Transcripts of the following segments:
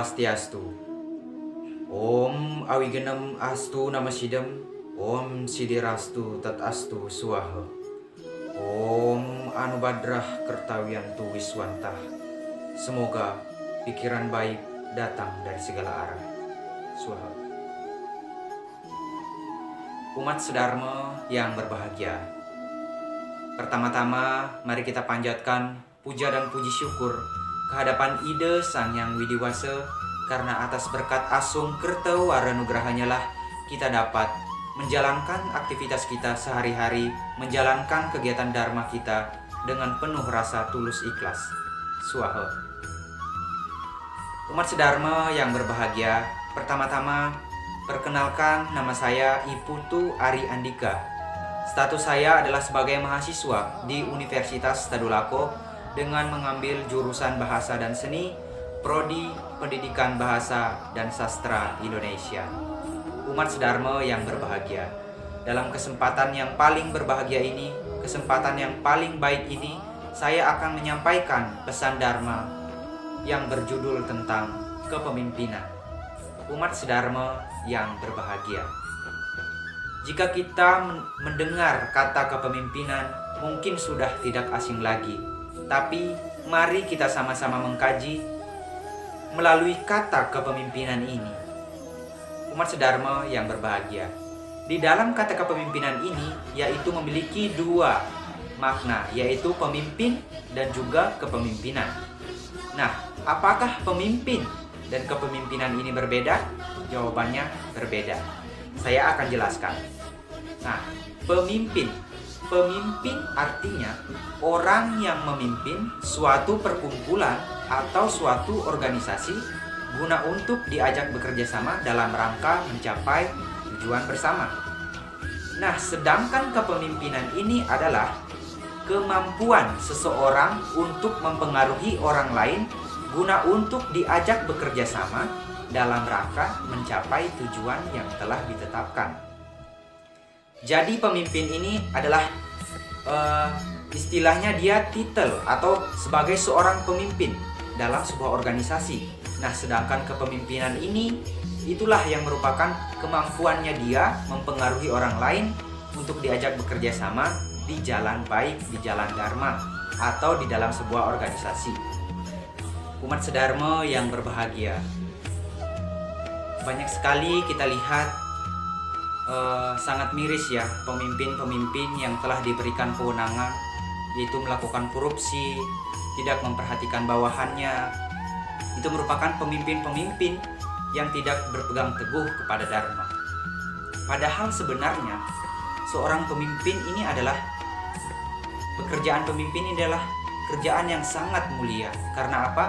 Swastiastu. Om Awigenem Astu Namasidam. Om Sidirastu Tatastu Swaha. Om Anubadrah Kertawiantu Wiswantah. Semoga pikiran baik datang dari segala arah. Swaha. Umat sedharma yang berbahagia, pertama-tama mari kita panjatkan puja dan puji syukur kehadapan Ide Sang Yang Widiwasa, karena atas berkat Asung Kerta Waranugrahanya lah kita dapat menjalankan aktivitas kita sehari-hari, menjalankan kegiatan dharma kita dengan penuh rasa tulus ikhlas. Swaha. Umat sedharma yang berbahagia, pertama-tama perkenalkan, nama saya Iputu Ari Andika. Status saya adalah sebagai mahasiswa di Universitas Tadulako dengan mengambil jurusan Bahasa dan Seni, Prodi Pendidikan Bahasa dan Sastra Indonesia. Umat sedharma yang berbahagia, dalam kesempatan yang paling berbahagia ini, kesempatan yang paling baik ini, saya akan menyampaikan pesan dharma yang berjudul tentang kepemimpinan. Umat sedharma yang berbahagia, jika kita mendengar kata kepemimpinan, mungkin sudah tidak asing lagi. Tapi mari kita sama-sama mengkaji melalui kata kepemimpinan ini. Umat sedharma yang berbahagia, di dalam kata kepemimpinan ini yaitu memiliki dua makna, yaitu pemimpin dan juga kepemimpinan. Nah, apakah pemimpin dan kepemimpinan ini berbeda? Jawabannya berbeda. Saya akan jelaskan. Nah, pemimpin artinya orang yang memimpin suatu perkumpulan atau suatu organisasi guna untuk diajak bekerja sama dalam rangka mencapai tujuan bersama. Nah, sedangkan kepemimpinan ini adalah kemampuan seseorang untuk mempengaruhi orang lain guna untuk diajak bekerja sama dalam rangka mencapai tujuan yang telah ditetapkan. Jadi pemimpin ini adalah istilahnya dia titel atau sebagai seorang pemimpin dalam sebuah organisasi. Nah, sedangkan kepemimpinan ini itulah yang merupakan kemampuannya dia mempengaruhi orang lain untuk diajak bekerja sama di jalan baik, di jalan dharma, atau di dalam sebuah organisasi. Umat sedharma yang berbahagia, banyak sekali kita lihat sangat miris ya pemimpin-pemimpin yang telah diberikan kewenangan, yaitu melakukan korupsi, tidak memperhatikan bawahannya. Itu merupakan pemimpin-pemimpin yang tidak berpegang teguh kepada dharma. Padahal sebenarnya seorang pemimpin ini adalah pekerjaan pemimpin ini adalah kerjaan yang sangat mulia. Karena apa?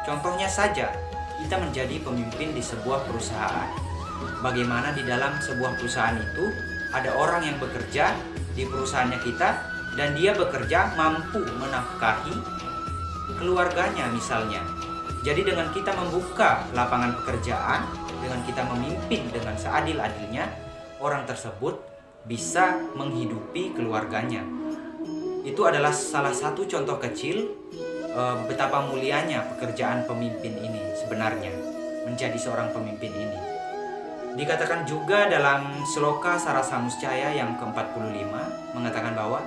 Contohnya saja, kita menjadi pemimpin di sebuah perusahaan. Bagaimana di dalam sebuah perusahaan itu ada orang yang bekerja di perusahaannya kita dan dia bekerja mampu menafkahi keluarganya misalnya. Jadi dengan kita membuka lapangan pekerjaan, dengan kita memimpin dengan seadil-adilnya, orang tersebut bisa menghidupi keluarganya. Itu adalah salah satu contoh kecil betapa mulianya pekerjaan pemimpin ini sebenarnya, menjadi seorang pemimpin ini. Dikatakan juga dalam Sloka Sarasamuscaya yang ke-45 mengatakan bahwa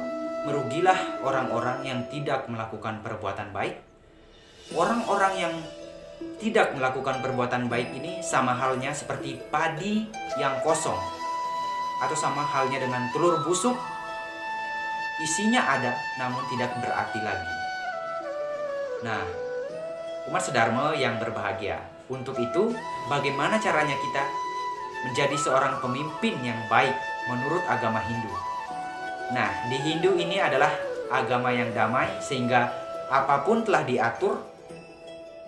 merugilah orang-orang yang tidak melakukan perbuatan baik. Orang-orang yang tidak melakukan perbuatan baik ini sama halnya seperti padi yang kosong, atau sama halnya dengan telur busuk, isinya ada namun tidak berarti lagi. Nah, umat sedharma yang berbahagia, untuk itu bagaimana caranya kita menjadi seorang pemimpin yang baik menurut agama Hindu? Nah, di Hindu ini adalah agama yang damai, sehingga apapun telah diatur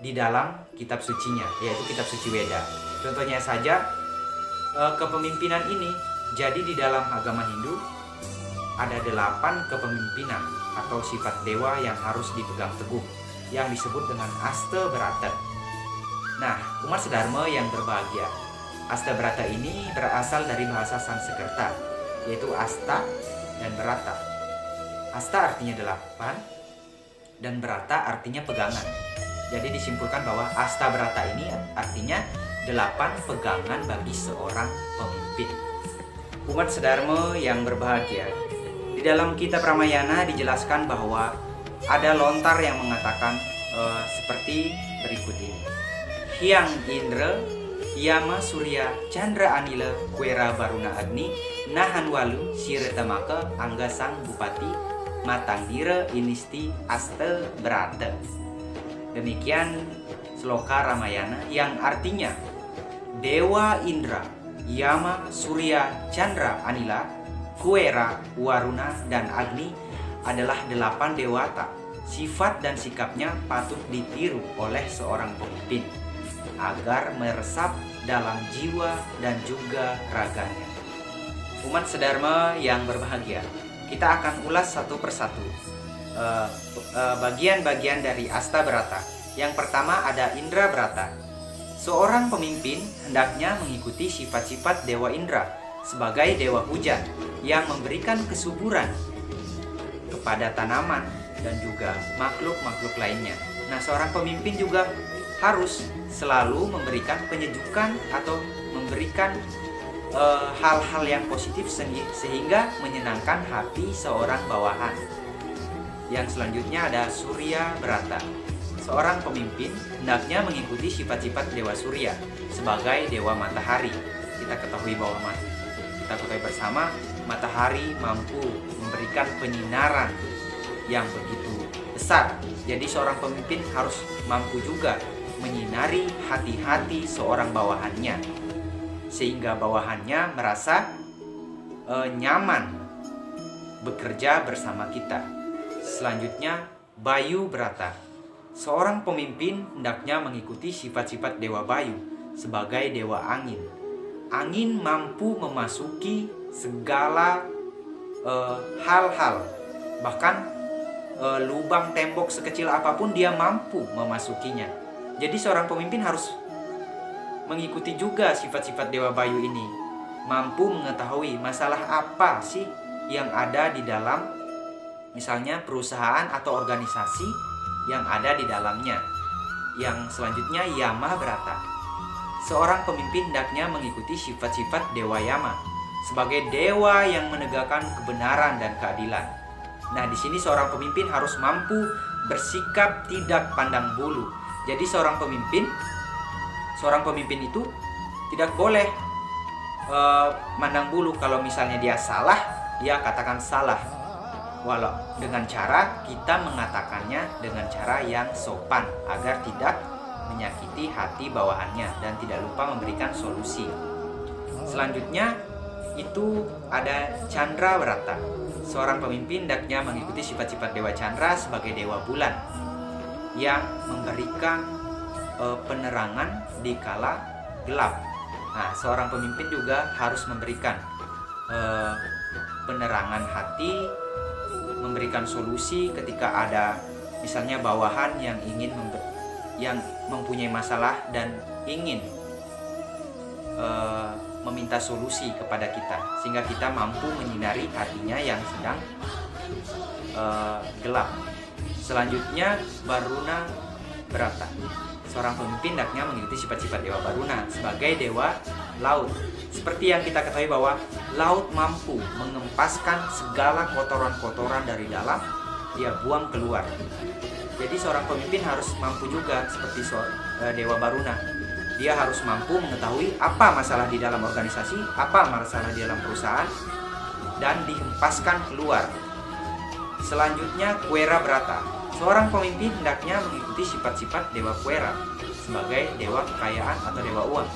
di dalam kitab sucinya, yaitu kitab suci Weda. Contohnya saja kepemimpinan ini. Jadi di dalam agama Hindu ada 8 kepemimpinan atau sifat dewa yang harus dipegang teguh, yang disebut dengan Astabrata. Nah, umat sedharma yang berbahagia, Astabrata ini berasal dari bahasa Sanskerta, yaitu Asta dan Brata. Asta artinya 8 dan Brata artinya pegangan. Jadi disimpulkan bahwa Astabrata ini artinya 8 pegangan bagi seorang pemimpin. Umat Sedharma yang berbahagia, di dalam kitab Ramayana dijelaskan bahwa ada lontar yang mengatakan seperti berikut ini. Hyang Indra, Yama Surya, Chandra Anila, Kwera Baruna Agni, Nahan Walu, Siretamaka, Angga Sang Bupati, Matangira Inisti Asta Brata. Demikian sloka Ramayana yang artinya Dewa Indra, Yama, Surya, Chandra, Anila, Kwera, Waruna, dan Agni adalah 8 dewata. Sifat dan sikapnya patut ditiru oleh seorang pemimpin agar meresap dalam jiwa dan juga raganya. Umat Sedharma yang berbahagia, kita akan ulas satu persatu bagian-bagian dari Astabrata. Yang pertama ada Indra Brata. Seorang pemimpin hendaknya mengikuti sifat-sifat Dewa Indra sebagai dewa hujan yang memberikan kesuburan kepada tanaman dan juga makhluk-makhluk lainnya. Nah, seorang pemimpin juga harus selalu memberikan penyejukan atau memberikan hal-hal yang positif sehingga menyenangkan hati seorang bawahan. Yang selanjutnya ada Surya Brata. Seorang pemimpin hendaknya mengikuti sifat-sifat Dewa Surya sebagai dewa matahari. Kita ketahui bersama matahari mampu memberikan penyinaran yang begitu besar. Jadi seorang pemimpin harus mampu juga menyinari hati-hati seorang bawahannya sehingga bawahannya merasa nyaman bekerja bersama kita. Selanjutnya Bayu Brata. Seorang pemimpin hendaknya mengikuti sifat-sifat Dewa Bayu sebagai dewa angin. Angin mampu memasuki segala hal-hal, bahkan lubang tembok sekecil apapun dia mampu memasukinya. Jadi seorang pemimpin harus mengikuti juga sifat-sifat Dewa Bayu ini. Mampu mengetahui masalah apa sih yang ada di dalam misalnya perusahaan atau organisasi yang ada di dalamnya. Yang selanjutnya Yama Brata. Seorang pemimpin hendaknya mengikuti sifat-sifat Dewa Yama sebagai dewa yang menegakkan kebenaran dan keadilan. Nah, di sini seorang pemimpin harus mampu bersikap tidak pandang bulu. Jadi seorang pemimpin itu tidak boleh mandang bulu. Kalau misalnya dia salah, dia katakan salah. Walau dengan cara kita mengatakannya dengan cara yang sopan agar tidak menyakiti hati bawahannya dan tidak lupa memberikan solusi. Selanjutnya itu ada Chandra Brata. Seorang pemimpin hendaknya mengikuti sifat-sifat Dewa Chandra sebagai dewa bulan yang memberikan penerangan di kala gelap. Nah, seorang pemimpin juga harus memberikan penerangan hati, memberikan solusi ketika ada misalnya bawahan yang mempunyai masalah dan ingin meminta solusi kepada kita sehingga kita mampu menyinari hatinya yang sedang gelap. Selanjutnya Baruna Brata. Seorang pemimpin hendaknya mengikuti sifat-sifat Dewa Baruna sebagai dewa laut. Seperti yang kita ketahui bahwa laut mampu mengempaskan segala kotoran-kotoran dari dalam, dia buang keluar. Jadi seorang pemimpin harus mampu juga seperti Dewa Baruna. Dia harus mampu mengetahui apa masalah di dalam organisasi, apa masalah di dalam perusahaan, dan dihempaskan keluar. Selanjutnya Kwera Brata. Seorang pemimpin hendaknya mengikuti sifat-sifat Dewa Kwera sebagai dewa kekayaan atau dewa uang.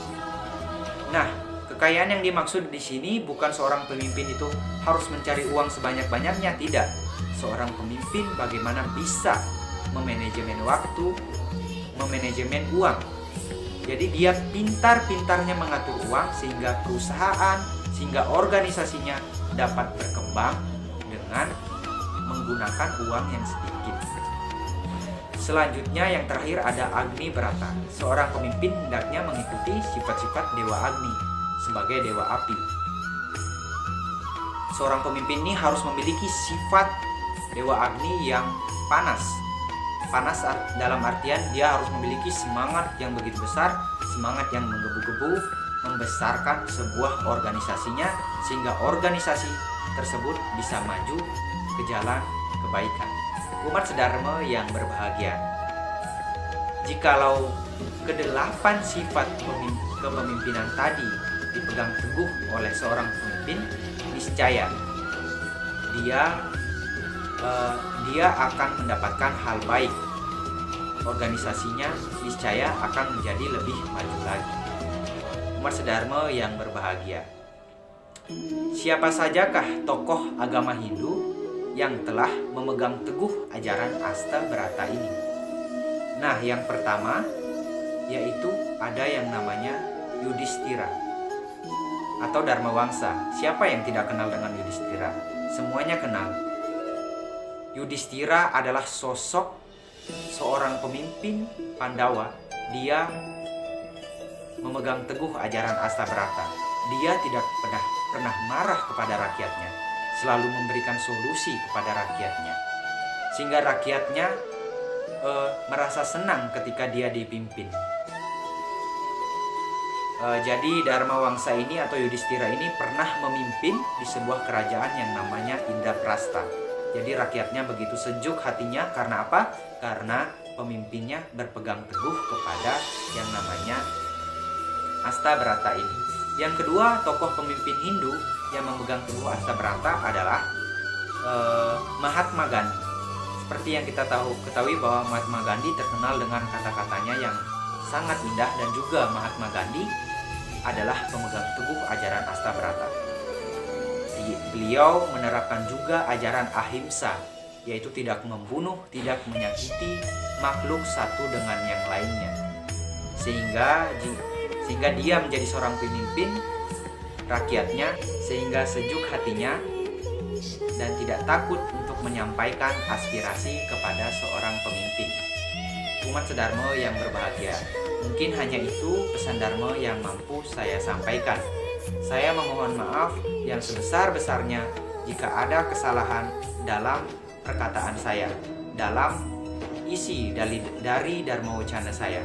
Nah, kekayaan yang dimaksud di sini bukan seorang pemimpin itu harus mencari uang sebanyak-banyaknya, tidak. Seorang pemimpin bagaimana bisa memanajemen waktu, memanajemen uang. Jadi dia pintar-pintarnya mengatur uang sehingga perusahaan, sehingga organisasinya dapat berkembang dengan menggunakan uang yang sedikit. Selanjutnya yang terakhir ada Agni Brata. Seorang pemimpin hendaknya mengikuti sifat-sifat Dewa Agni sebagai dewa api. Seorang pemimpin ini harus memiliki sifat Dewa Agni yang panas, panas dalam artian dia harus memiliki semangat yang begitu besar, semangat yang menggebu-gebu, membesarkan sebuah organisasinya sehingga organisasi tersebut bisa maju ke jalan kebaikan. Umat sedharma yang berbahagia, jikalau kedelapan sifat kepemimpinan tadi dipegang teguh oleh seorang pemimpin, niscaya dia akan mendapatkan hal baik. Organisasinya niscaya akan menjadi lebih maju lagi. Umat sedharma yang berbahagia, siapa sajakah tokoh agama Hindu yang telah memegang teguh ajaran Astabrata ini? Nah, yang pertama yaitu ada yang namanya Yudhistira atau Dharmawangsa. Siapa yang tidak kenal dengan Yudhistira? Semuanya kenal. Yudhistira adalah sosok seorang pemimpin Pandawa. Dia memegang teguh ajaran Astabrata. Dia tidak pernah marah kepada rakyatnya, selalu memberikan solusi kepada rakyatnya, sehingga rakyatnya merasa senang ketika dia dipimpin. Jadi Dharmawangsa ini atau Yudhistira ini pernah memimpin di sebuah kerajaan yang namanya Indraprastha. Jadi rakyatnya begitu sejuk hatinya karena apa? Karena pemimpinnya berpegang teguh kepada yang namanya Astabrata ini. Yang kedua, tokoh pemimpin Hindu yang memegang teguh Astabrata adalah Mahatma Gandhi. Seperti yang kita ketahui bahwa Mahatma Gandhi terkenal dengan kata-katanya yang sangat indah, dan juga Mahatma Gandhi adalah pemegang teguh ajaran Astabrata. Beliau menerapkan juga ajaran ahimsa, yaitu tidak membunuh, tidak menyakiti makhluk satu dengan yang lainnya. Sehingga dia menjadi seorang pemimpin rakyatnya, sehingga sejuk hatinya dan tidak takut untuk menyampaikan aspirasi kepada seorang pemimpin. Umat sedharma yang berbahagia, mungkin hanya itu pesan dharma yang mampu saya sampaikan. Saya memohon maaf yang sebesar-besarnya jika ada kesalahan dalam perkataan saya, dalam isi dari dharma wacana saya.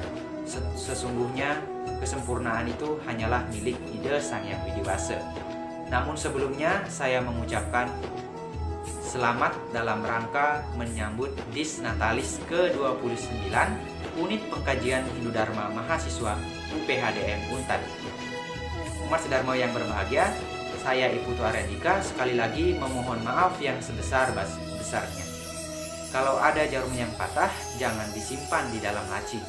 Sesungguhnya kesempurnaan itu hanyalah milik ide Sang Hyang Widi-Wasa. Namun sebelumnya saya mengucapkan selamat dalam rangka menyambut Dis Natalis ke-29 Unit Pengkajian Hindu Dharma Mahasiswa UPHDM Untan. Umat sedharma yang berbahagia, saya Iputu Arendika sekali lagi memohon maaf yang sebesar-besarnya. Kalau ada jarum yang patah, jangan disimpan di dalam laci.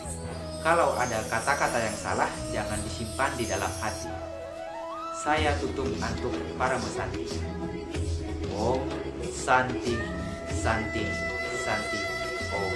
Kalau ada kata-kata yang salah, jangan disimpan di dalam hati. Saya tutup antuk para mesanti. Om Santi, Santi, Santi, Om.